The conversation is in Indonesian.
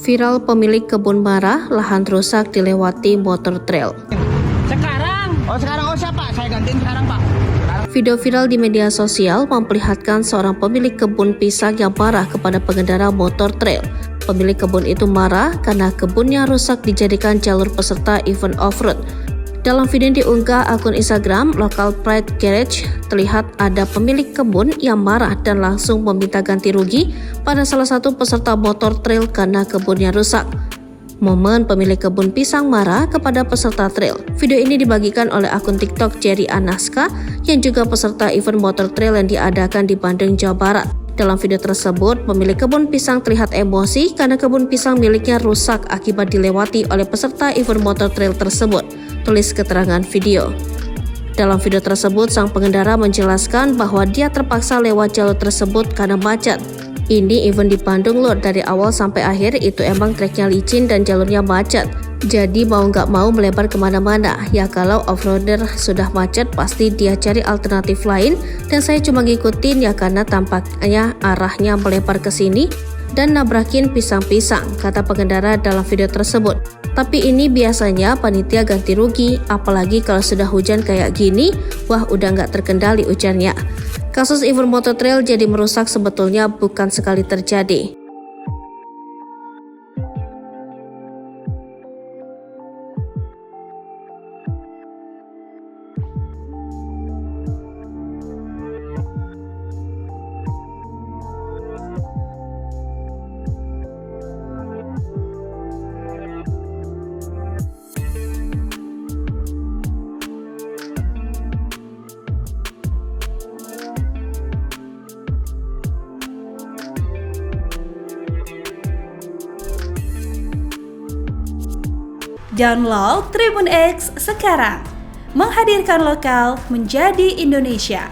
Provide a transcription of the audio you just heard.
Viral pemilik kebun marah, lahan rusak dilewati motor trail. Sekarang siapa? Saya gantiin sekarang, Pak. Video viral di media sosial memperlihatkan seorang pemilik kebun pisang yang marah kepada pengendara motor trail. Pemilik kebun itu marah karena kebunnya rusak dijadikan jalur peserta event off-road. Dalam video yang diunggah akun Instagram Local Pride Garage, terlihat ada pemilik kebun yang marah dan langsung meminta ganti rugi pada salah satu peserta motor trail karena kebunnya rusak. Momen pemilik kebun pisang marah kepada peserta trail. Video ini dibagikan oleh akun TikTok Jerry Anaska yang juga peserta event motor trail yang diadakan di Bandung, Jawa Barat. Dalam video tersebut, pemilik kebun pisang terlihat emosi karena kebun pisang miliknya rusak akibat dilewati oleh peserta event motor trail tersebut. Tulis keterangan video. Dalam video tersebut, sang pengendara menjelaskan bahwa dia terpaksa lewat jalur tersebut karena macet. Ini event di Bandung loh, dari awal sampai akhir itu emang treknya licin dan jalurnya macet. Jadi mau nggak mau melebar kemana-mana. Ya kalau off-roader sudah macet pasti dia cari alternatif lain dan saya cuma ngikutin ya karena tampaknya arahnya melebar ke sini dan nabrakin pisang-pisang, kata pengendara dalam video tersebut. Tapi ini biasanya panitia ganti rugi, apalagi kalau sudah hujan kayak gini, wah udah nggak terkendali ujarnya. Kasus event motor trail jadi merusak sebetulnya bukan sekali terjadi. Download Tribun X sekarang, menghadirkan lokal menjadi Indonesia.